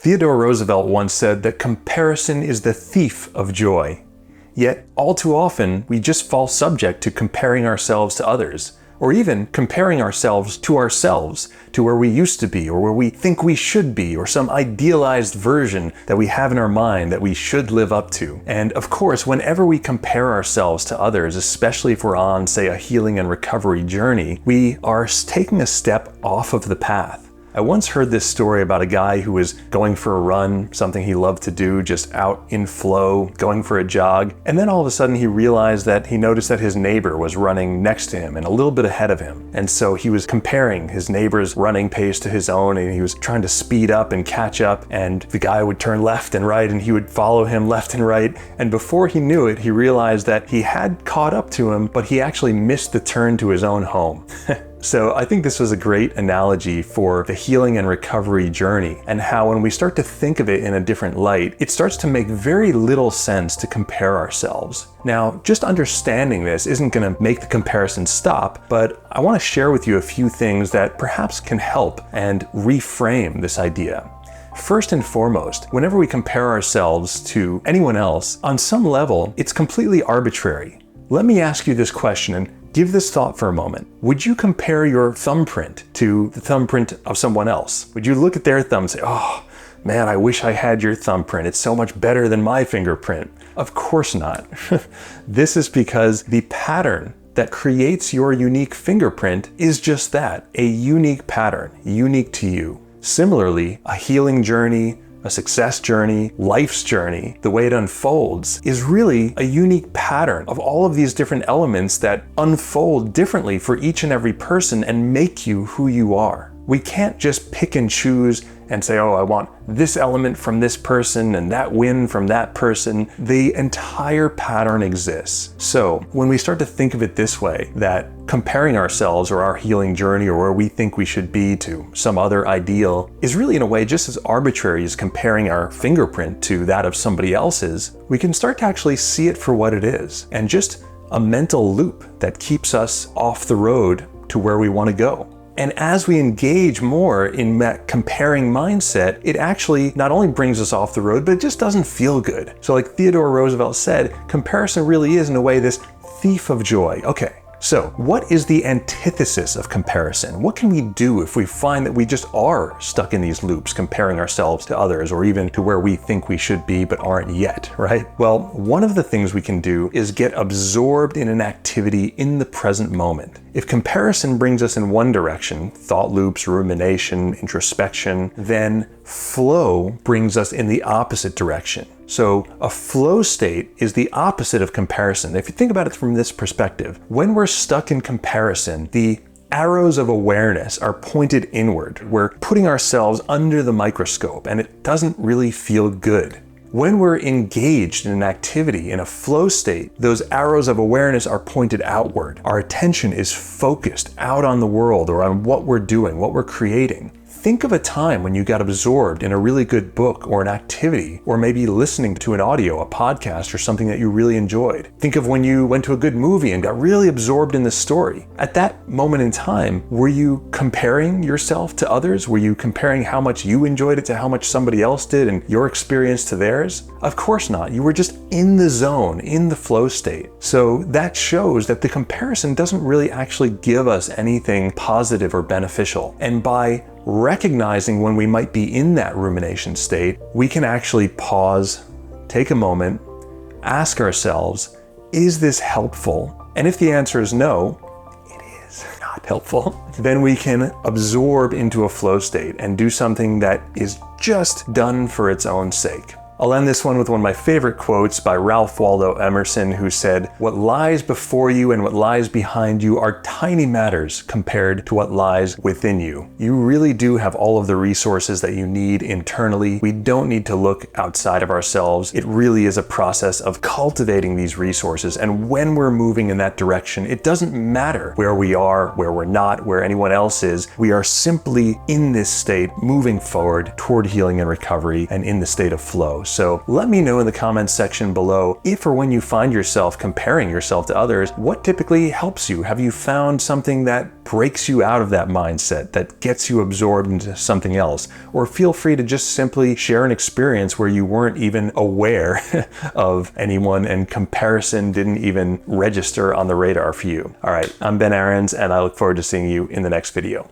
Theodore Roosevelt once said that comparison is the thief of joy. Yet, all too often, we just fall subject to comparing ourselves to others, or even comparing ourselves, to where we used to be, or where we think we should be, or some idealized version that we have in our mind that we should live up to. And of course, whenever we compare ourselves to others, especially if we're on, say, a healing and recovery journey, we are taking a step off of the path. I once heard this story about a guy who was going for a run, something he loved to do, just out in flow, going for a jog, and then all of a sudden he realized that he noticed that his neighbor was running next to him and a little bit ahead of him. And so he was comparing his neighbor's running pace to his own, and he was trying to speed up and catch up, and the guy would turn left and right and he would follow him left and right, and before he knew it, he realized that he had caught up to him, but he actually missed the turn to his own home. So I think this was a great analogy for the healing and recovery journey, and how when we start to think of it in a different light, it starts to make very little sense to compare ourselves. Now, just understanding this isn't going to make the comparison stop, but I want to share with you a few things that perhaps can help and reframe this idea. First and foremost, whenever we compare ourselves to anyone else, on some level, it's completely arbitrary. Let me ask you this question, and give this thought for a moment. Would you compare your thumbprint to the thumbprint of someone else? Would you look at their thumb and say, oh, man, I wish I had your thumbprint. It's so much better than my fingerprint. Of course not. This is because the pattern that creates your unique fingerprint is just that, a unique pattern, unique to you. Similarly, a healing journey, a success journey, life's journey, the way it unfolds is really a unique pattern of all of these different elements that unfold differently for each and every person and make you who you are. We can't just pick and choose and say, oh, I want this element from this person and that win from that person. The entire pattern exists. So when we start to think of it this way, that comparing ourselves or our healing journey or where we think we should be to some other ideal is really in a way just as arbitrary as comparing our fingerprint to that of somebody else's, we can start to actually see it for what it is, and just a mental loop that keeps us off the road to where we want to go. And as we engage more in that comparing mindset, it actually not only brings us off the road, but it just doesn't feel good. So like Theodore Roosevelt said, comparison really is in a way this thief of joy. Okay, so what is the antithesis of comparison? What can we do if we find that we just are stuck in these loops, comparing ourselves to others or even to where we think we should be but aren't yet, right? Well, one of the things we can do is get absorbed in an activity in the present moment. If comparison brings us in one direction, thought loops, rumination, introspection, then flow brings us in the opposite direction. So a flow state is the opposite of comparison. If you think about it from this perspective, when we're stuck in comparison, the arrows of awareness are pointed inward. We're putting ourselves under the microscope, and it doesn't really feel good. When we're engaged in an activity in a flow state, those arrows of awareness are pointed outward. Our attention is focused out on the world or on what we're doing, what we're creating. Think of a time when you got absorbed in a really good book or an activity, or maybe listening to an audio, a podcast, or something that you really enjoyed. Think of when you went to a good movie and got really absorbed in the story. At that moment in time, were you comparing yourself to others? Were you comparing how much you enjoyed it to how much somebody else did and your experience to theirs? Of course not. You were just in the zone, in the flow state. So that shows that the comparison doesn't really actually give us anything positive or beneficial. And by recognizing when we might be in that rumination state, we can actually pause, take a moment, ask ourselves, is this helpful? And if the answer is no, it is not helpful, then we can absorb into a flow state and do something that is just done for its own sake. I'll end this one with one of my favorite quotes by Ralph Waldo Emerson, who said, "What lies before you and what lies behind you are tiny matters compared to what lies within you." You really do have all of the resources that you need internally. We don't need to look outside of ourselves. It really is a process of cultivating these resources. And when we're moving in that direction, it doesn't matter where we are, where we're not, where anyone else is. We are simply in this state, moving forward toward healing and recovery and in the state of flow. So let me know in the comments section below if or when you find yourself comparing yourself to others, what typically helps you? Have you found something that breaks you out of that mindset, that gets you absorbed into something else? Or feel free to just simply share an experience where you weren't even aware of anyone and comparison didn't even register on the radar for you. All right, I'm Ben Aarons, and I look forward to seeing you in the next video.